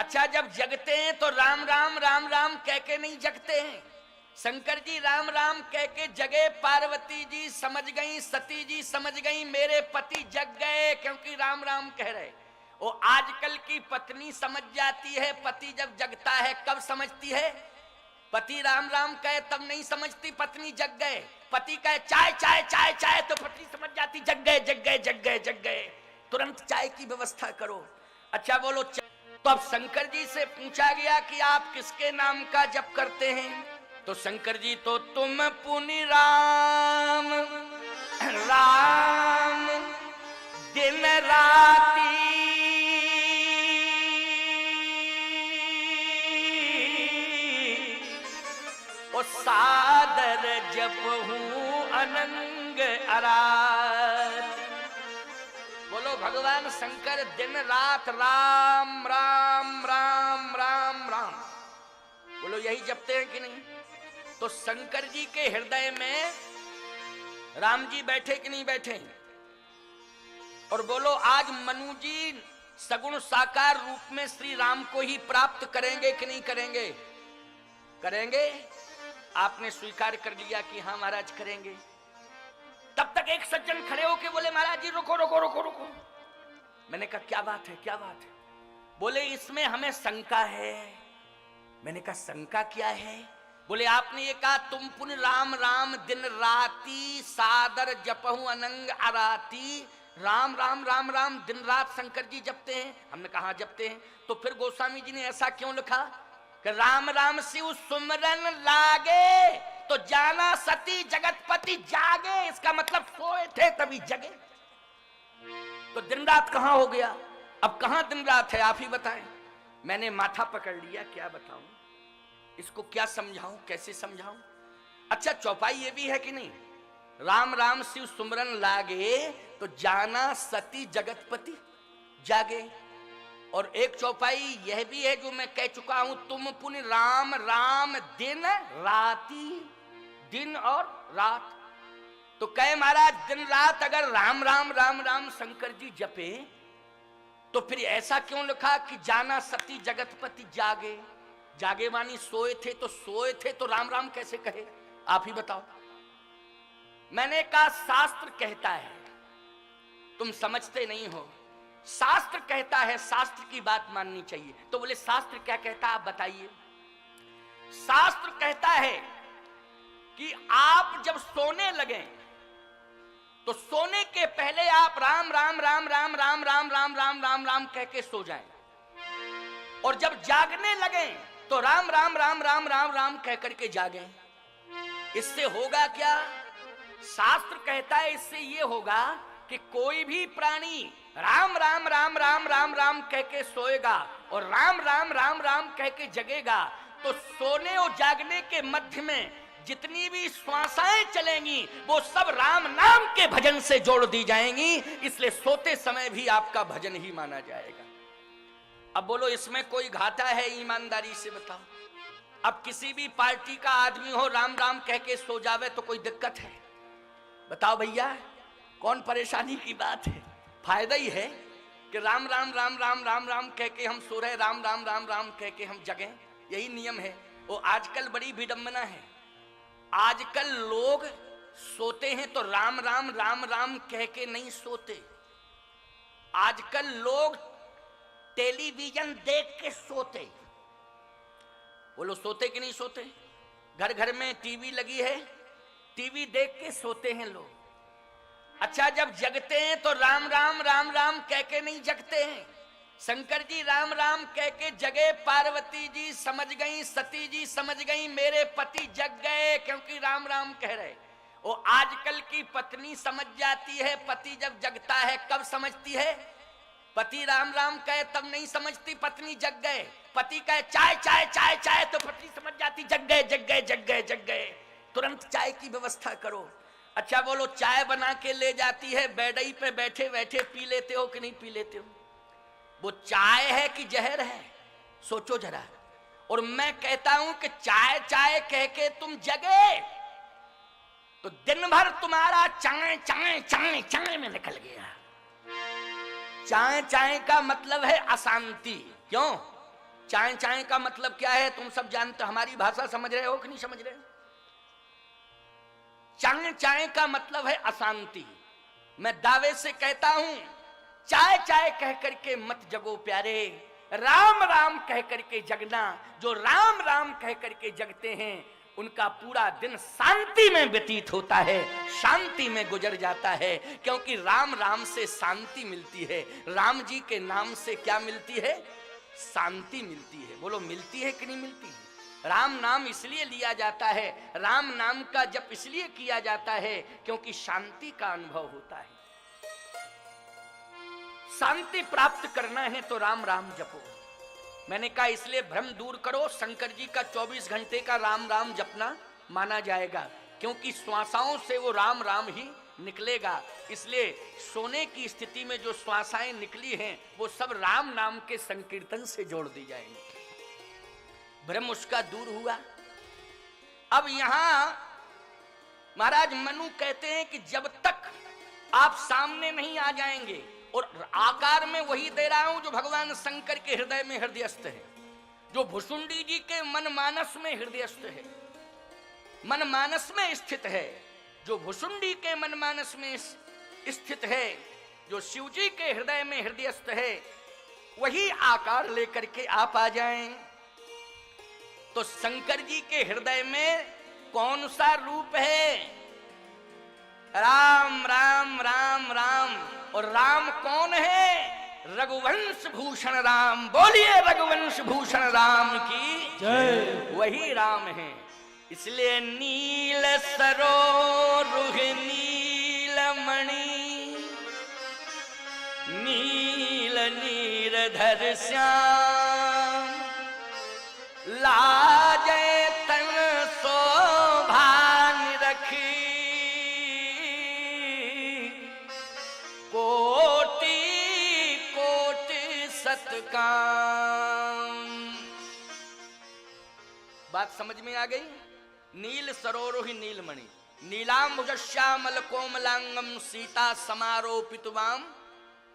अच्छा, जब जगते हैं तो राम राम राम राम कह के नहीं जगते हैं। शंकर जी राम राम कह के जगे, पार्वती जी समझ गई, सती जी समझ गई, मेरे पति जग गए, क्योंकि राम राम कह रहे। वो आजकल की पत्नी समझ जाती है, पति जब जगता है कब समझती है? पति राम राम कहे तब नहीं समझती पत्नी जग गए। पति कहे चाय चाय चाय चाय तो पत्नी समझ जाती जग गए जग गए जग गए जग गए, तुरंत चाय की व्यवस्था करो। अच्छा बोलो। तो अब शंकर जी से पूछा गया कि आप किसके नाम का जप करते हैं? तो शंकर जी तो तुम पुनि राम राम दिन राती ओ सादर जप हूं अनंग अरात। बोलो भगवान शंकर दिन रात राम राम राम राम राम, बोलो यही जपते हैं कि नहीं? तो शंकर जी के हृदय में राम जी बैठे कि नहीं बैठे? और बोलो आज मनु जी सगुण साकार रूप में श्री राम को ही प्राप्त करेंगे कि नहीं करेंगे? करेंगे। आपने स्वीकार कर लिया कि हाँ महाराज करेंगे। तब तक एक सज्जन खड़े होके बोले महाराज जी रुको रुको रुको रुको। मैंने कहा क्या बात है क्या बात है? बोले इसमें हमें शंका है। मैंने कहा शंका क्या है? बोले आपने ये कहा तुम पुन राम राम दिन राती सादर जपहु अनंग अराती, राम राम राम राम दिन रात शंकर जी जपते हैं। हमने कहा जपते हैं। तो फिर गोस्वामी जी ने ऐसा क्यों लिखा कि राम राम शिव सुमरन लागे तो जाना सती जगतपति जागे, इसका मतलब सोए थे तभी जगे। तो दिन रात कहां हो गया? अब कहां दिन रात है आप ही बताएं। मैंने माथा पकड़ लिया, क्या बताऊं इसको, क्या समझाऊं, कैसे समझाऊं? अच्छा चौपाई ये भी है कि नहीं, राम राम शिव सुमरन लागे तो जाना सती जगतपति जागे। और एक चौपाई यह भी है जो मैं कह चुका हूं, तुम पुन राम राम दिन राती, दिन और रात। तो कहे महाराज दिन रात अगर राम राम राम राम शंकर जी जपे तो फिर ऐसा क्यों लिखा कि जाना सती जगतपति जागे? जागे मानी सोए थे, तो सोए थे तो राम राम कैसे कहे? आप ही बताओ। मैंने कहा शास्त्र कहता है, तुम समझते नहीं हो। शास्त्र कहता है, शास्त्र की बात माननी चाहिए। तो बोले शास्त्र क्या कहता है आप बताइए। शास्त्र कहता है कि आप जब सोने लगे तो सोने के पहले आप राम राम राम राम राम राम राम राम राम राम कह के सो जाएं, और जब जागने लगे तो राम राम राम राम राम राम कह करके जागे। इससे होगा क्या? शास्त्र कहता है इससे ये होगा कि कोई भी प्राणी राम राम राम राम राम राम कह के सोएगा और राम राम राम राम कह के जगेगा, तो सोने और जागने के मध्य में जितनी भी श्वासाएं चलेंगी वो सब राम नाम के भजन से जोड़ दी जाएंगी। इसलिए सोते समय भी आपका भजन ही माना जाएगा। अब बोलो इसमें कोई घाटा है? ईमानदारी से बताओ। अब किसी भी पार्टी का आदमी हो राम राम कह के सो जावे तो कोई दिक्कत है? बताओ भैया, कौन परेशानी की बात है? फायदा ही है कि राम राम राम राम राम राम कह के हम सो रहे, राम राम राम राम कह के हम जगें, यही नियम है। वो आजकल बड़ी विडंबना है, आजकल लोग सोते हैं तो राम राम राम राम कह के नहीं सोते। आजकल लोग टेलीविजन देख के सोते। बोलो सोते कि नहीं सोते? घर घर में टीवी लगी है, टीवी देख के सोते हैं लोग। अच्छा जब जगते हैं तो राम राम राम राम कह के नहीं जगते हैं। शंकर जी राम राम कह के जगे, पार्वती जी समझ गई, सती जी समझ गई, मेरे पति जग गए, क्योंकि राम राम कह रहे। वो आजकल की पत्नी समझ जाती है, पति जब जगता है कब समझती है? पति राम राम कहे तब नहीं समझती पत्नी जग गए। पति कहे चाय चाय चाय चाय तो पत्नी समझ जाती जग गए जग गए जग गए जग गए, तुरंत चाय की व्यवस्था करो। अच्छा बोलो चाय बना के ले जाती है, बेडई पे बैठे बैठे पी लेते हो कि नहीं पी लेते हो? वो चाय है कि जहर है? सोचो जरा। और मैं कहता हूं कि चाय चाय कह के तुम जगे तो दिन भर तुम्हारा चाय चाय चाय चाय में निकल गया। चाय चाय का मतलब है अशांति। क्यों? चाय चाय का मतलब क्या है तुम सब जानते हो, हमारी भाषा समझ रहे हो कि नहीं समझ रहे? चाय चाय का मतलब है अशांति। मैं दावे से कहता हूं, चाय चाय कह करके मत जगो प्यारे, राम राम कह करके जगना। जो राम राम कह करके जगते हैं उनका पूरा दिन शांति में व्यतीत होता है, शांति में गुजर जाता है, क्योंकि राम राम से शांति मिलती है। राम जी के नाम से क्या मिलती है? शांति मिलती है। बोलो मिलती है कि नहीं मिलती है? राम नाम इसलिए लिया जाता है, राम नाम का जप इसलिए किया जाता है क्योंकि शांति का अनुभव होता है। शांति प्राप्त करना है तो राम राम जपो। मैंने कहा इसलिए भ्रम दूर करो, शंकर जी का 24 घंटे का राम राम जपना माना जाएगा, क्योंकि श्वासाओं से वो राम राम ही निकलेगा। इसलिए सोने की स्थिति में जो श्वासाएं निकली हैं वो सब राम नाम के संकीर्तन से जोड़ दी जाएंगी। भ्रम उसका दूर हुआ। अब यहां महाराज मनु कहते हैं कि जब तक आप सामने नहीं आ जाएंगे, और आकार में वही दे रहा हूं जो भगवान शंकर के हृदय में हृदयस्थ है, जो भुसुंडी जी के मन मानस में हृदयस्थ है, मन मानस में स्थित है, जो भुसुंडी के मन मानस में स्थित है, जो शिव जी के हृदय में हृदयस्थ है, वही आकार लेकर के आप आ जाएं। तो शंकर जी के हृदय में कौन सा रूप है? राम राम राम राम। और राम कौन है? रघुवंश भूषण राम। बोलिए रघुवंश भूषण राम की जय। वही राम है। इसलिए नील सरोरुह नीलमणि, नील नीरधर श्याम, लाजय तन शोभा निरखी, कोटि कोटि सतकाम। बात समझ में आ गई? नील सरोरुह नीलमणि, नीलांबुजश्यामल कोमलांगम, सीता समारोपितवाम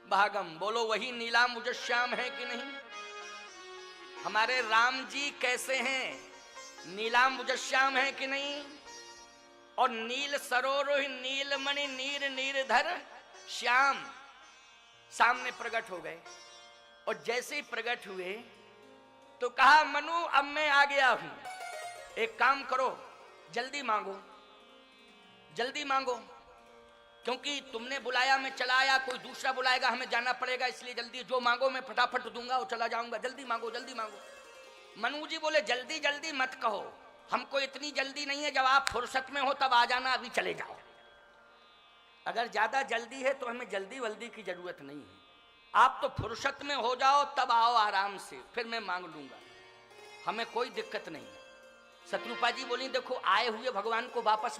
भागम। बोलो वही नीलांबुजश्याम है कि नहीं? हमारे राम जी कैसे हैं? नीलांबुजश्याम है कि नहीं? और नील सरोरुह नीलमणि, नीर नीरधर श्याम सामने प्रकट हो गए। और जैसे ही प्रकट हुए तो कहा मनु अब मैं आ गया हूं, एक काम करो जल्दी मांगो, जल्दी मांगो, क्योंकि तुमने बुलाया मैं चला आया, कोई दूसरा बुलाएगा हमें जाना पड़ेगा, इसलिए जल्दी जो मांगो मैं फटाफट दूंगा और चला जाऊंगा, जल्दी मांगो जल्दी मांगो। मनु जी बोले जल्दी जल्दी मत कहो, हमको इतनी जल्दी नहीं है, जब आप फुर्सत में हो तब आ जाना, अभी चले जाओ। अगर ज्यादा जल्दी है तो हमें जल्दी वल्दी की जरूरत नहीं है, आप तो फुर्सत में हो जाओ तब आओ आराम से, फिर मैं मांग लूंगा, हमें कोई दिक्कत नहीं। शत्रुपा जी बोली देखो आए हुए भगवान को वापस